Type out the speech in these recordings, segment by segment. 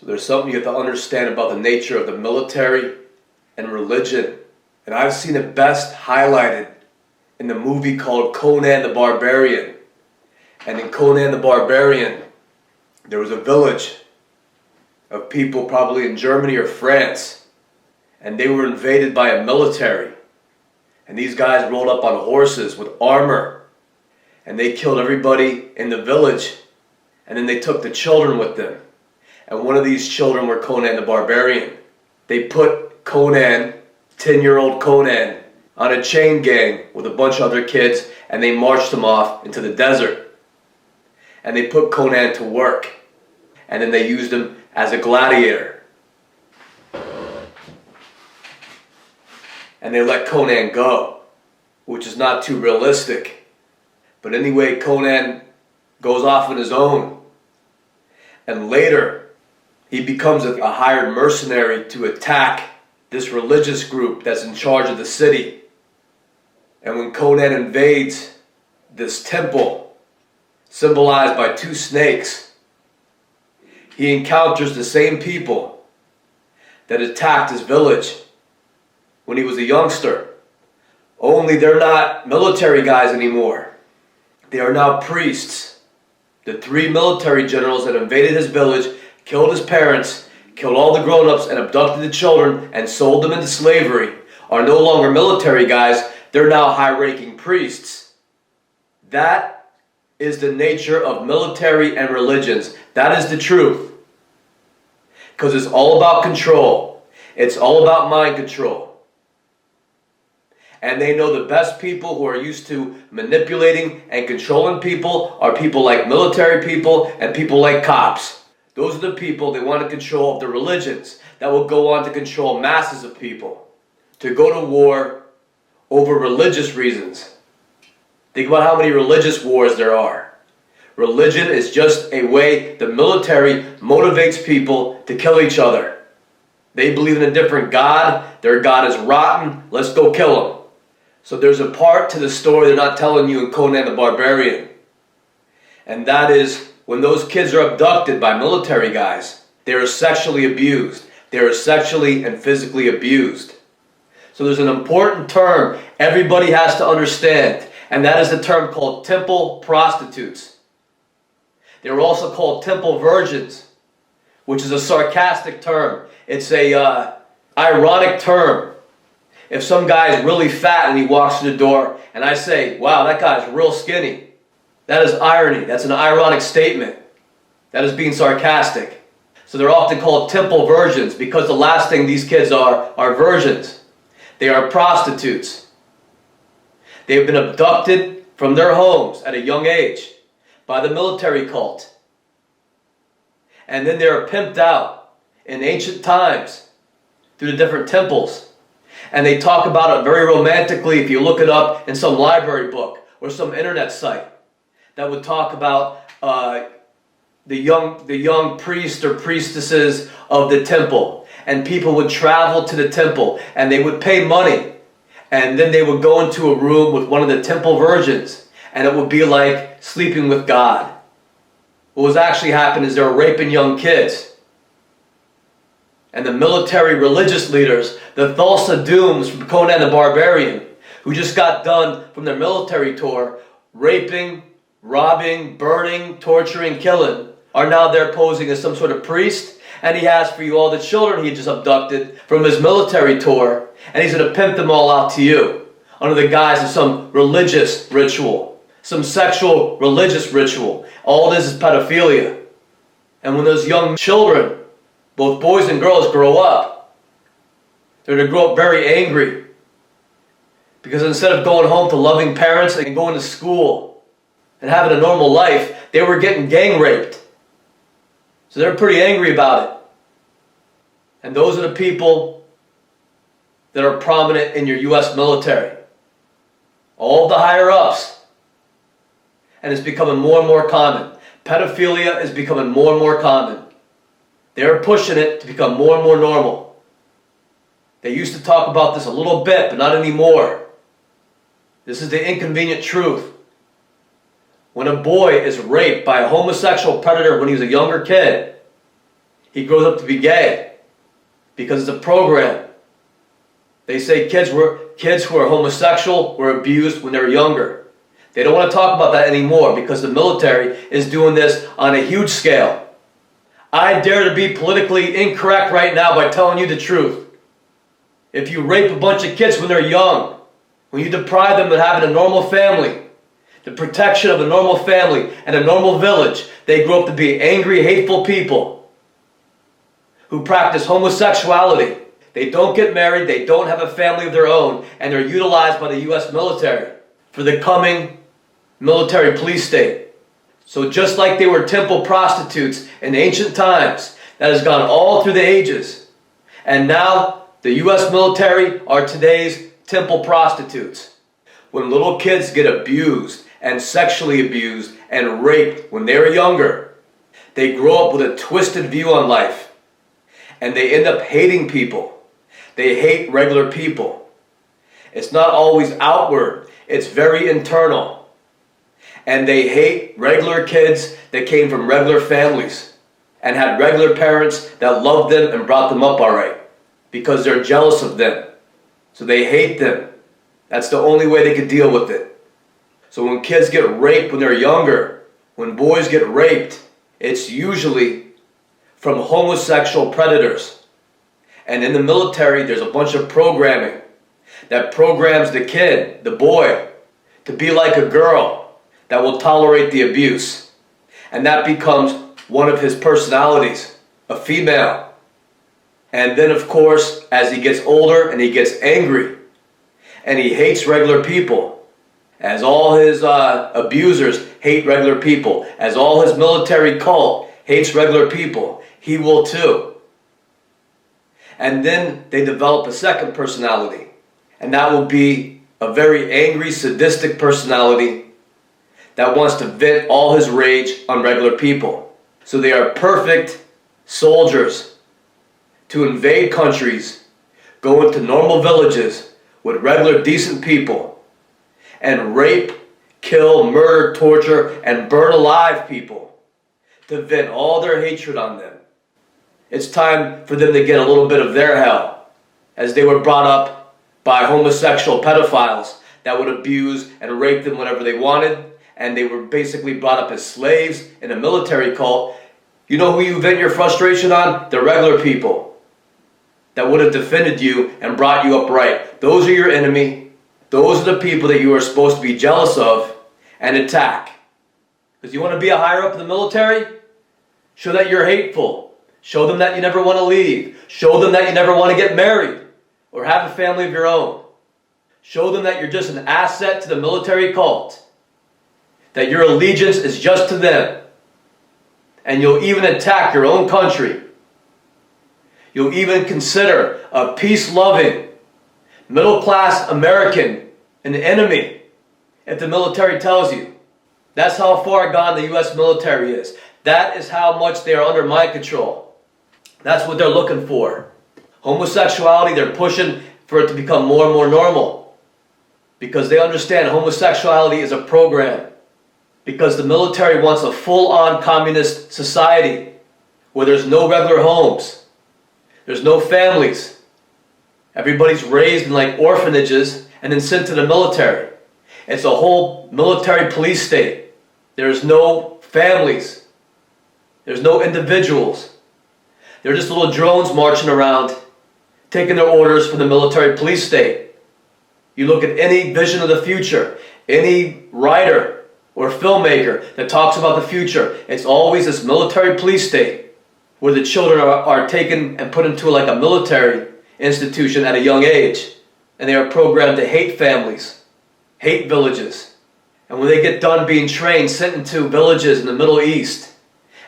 So there's something you have to understand about the nature of the military and religion. And I've seen it best highlighted in the movie called Conan the Barbarian. And in Conan the Barbarian, there was a village of people probably in Germany or France. And they were invaded by a military. And these guys rolled up on horses with armor. And they killed everybody in the village. And then they took the children with them. And one of these children were Conan the Barbarian. They put Conan, 10-year-old Conan, on a chain gang with a bunch of other kids, and they marched him off into the desert. And they put Conan to work. And then they used him as a gladiator. And they let Conan go, which is not too realistic. But anyway, Conan goes off on his own. And later, he becomes a hired mercenary to attack this religious group that's in charge of the city. And when Conan invades this temple, symbolized by two snakes, he encounters the same people that attacked his village when he was a youngster. Only they're not military guys anymore. They are now priests. The 3 military generals that invaded his village, killed his parents, killed all the grown-ups, and abducted the children and sold them into slavery, are no longer military guys. They're now high-ranking priests. That is the nature of military and religions. That is the truth. Because it's all about control. It's all about mind control. And they know the best people who are used to manipulating and controlling people are people like military people and people like cops. Those are the people they want to control of the religions that will go on to control masses of people, to go to war over religious reasons. Think about how many religious wars there are. Religion is just a way the military motivates people to kill each other. They believe in a different God. Their God is rotten. Let's go kill him. So there's a part to the story they're not telling you in Conan the Barbarian. And that is, when those kids are abducted by military guys, they are sexually abused. They are sexually and physically abused. So there's an important term everybody has to understand, and that is the term called temple prostitutes. They were also called temple virgins, which is a sarcastic term. It's a ironic term. If some guy is really fat and he walks through the door, and I say, wow, that guy's real skinny, that is irony. That's an ironic statement. That is being sarcastic. So they're often called temple virgins because the last thing these kids are virgins. They are prostitutes. They have been abducted from their homes at a young age by the military cult. And then they are pimped out in ancient times through the different temples. And they talk about it very romantically if you look it up in some library book or some internet site that would talk about the young priests or priestesses of the temple. And people would travel to the temple and they would pay money. And then they would go into a room with one of the temple virgins. And it would be like sleeping with God. What was actually happening is they were raping young kids. And the military religious leaders, the Thulsa Dooms from Conan the Barbarian, who just got done from their military tour, raping, robbing, burning, torturing, killing, are now there posing as some sort of priest. And he has for you all the children he just abducted from his military tour. And he's going to pimp them all out to you under the guise of some religious ritual, some sexual religious ritual. All this is pedophilia. And when those young children, both boys and girls, grow up, they're going to grow up very angry. Because instead of going home to loving parents and going to school and having a normal life, they were getting gang raped. So they're pretty angry about it. And those are the people that are prominent in your U.S. military. All the higher ups. And it's becoming more and more common. Pedophilia is becoming more and more common. They're pushing it to become more and more normal. They used to talk about this a little bit, but not anymore. This is the inconvenient truth. When a boy is raped by a homosexual predator when he was a younger kid, He grows up to be gay because it's a program. They say kids who are homosexual were abused when they were younger. They don't want to talk about that anymore because the military is doing this on a huge scale. I dare to be politically incorrect right now by telling you the truth. If you rape a bunch of kids when they're young, when you deprive them of having a normal family, the protection of a normal family and a normal village, they grow up to be angry, hateful people who practice homosexuality. They don't get married, they don't have a family of their own, and they're utilized by the U.S. military for the coming military police state. So just like they were temple prostitutes in ancient times, that has gone all through the ages. And now the U.S. military are today's temple prostitutes. When little kids get abused and sexually abused and raped when they were younger, they grow up with a twisted view on life. And they end up hating people. They hate regular people. It's not always outward. It's very internal. And they hate regular kids that came from regular families and had regular parents that loved them and brought them up all right because they're jealous of them. So they hate them. That's the only way they can deal with it. So when kids get raped when they're younger, when boys get raped, it's usually from homosexual predators. And in the military, there's a bunch of programming that programs the kid, the boy, to be like a girl that will tolerate the abuse. And that becomes one of his personalities, a female. And then, of course, as he gets older and he gets angry and he hates regular people, as all his abusers hate regular people, as all his military cult hates regular people, he will too. And then they develop a second personality, and that will be a very angry, sadistic personality that wants to vent all his rage on regular people. So they are perfect soldiers to invade countries, go into normal villages with regular decent people, and rape, kill, murder, torture, and burn alive people to vent all their hatred on them. It's time for them to get a little bit of their hell, as they were brought up by homosexual pedophiles that would abuse and rape them whenever they wanted, and they were basically brought up as slaves in a military cult. You know who you vent your frustration on? The regular people that would have defended you and brought you up right. Those are your enemy. Those are the people that you are supposed to be jealous of and attack. Because you want to be a higher up in the military? Show that you're hateful. Show them that you never want to leave. Show them that you never want to get married or have a family of your own. Show them that you're just an asset to the military cult, that your allegiance is just to them, and you'll even attack your own country. You'll even consider a peace-loving, middle-class American an enemy if the military tells you. That's how far gone the U.S. military is. That is how much they are under mind control. That's what they're looking for. Homosexuality, they're pushing for it to become more and more normal, because they understand homosexuality is a program. Because the military wants a full-on communist society where there's no regular homes, there's no families. Everybody's raised in like orphanages and then sent to the military. It's a whole military police state. There's no families. There's no individuals. They're just little drones marching around, taking their orders from the military police state. You look at any vision of the future, any writer or filmmaker that talks about the future, it's always this military police state where the children are taken and put into like a military institution at a young age, and they are programmed to hate families, hate villages. And when they get done being trained, sent into villages in the Middle East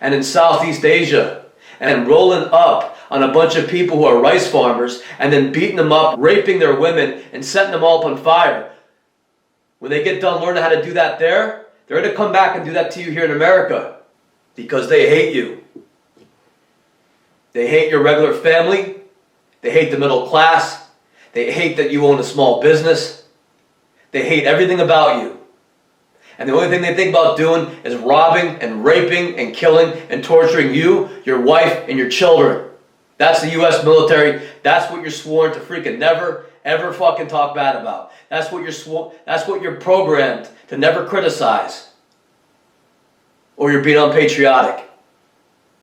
and in Southeast Asia, and rolling up on a bunch of people who are rice farmers, and then beating them up, raping their women, and setting them all up on fire. When they get done learning how to do that there, they're going to come back and do that to you here in America, because they hate you. They hate your regular family. They hate the middle class. They hate that you own a small business. They hate everything about you. And the only thing they think about doing is robbing and raping and killing and torturing you, your wife, and your children. That's the U.S. military. That's what you're sworn to freaking never, ever fucking talk bad about. That's what you're programmed to never criticize. Or you're being unpatriotic.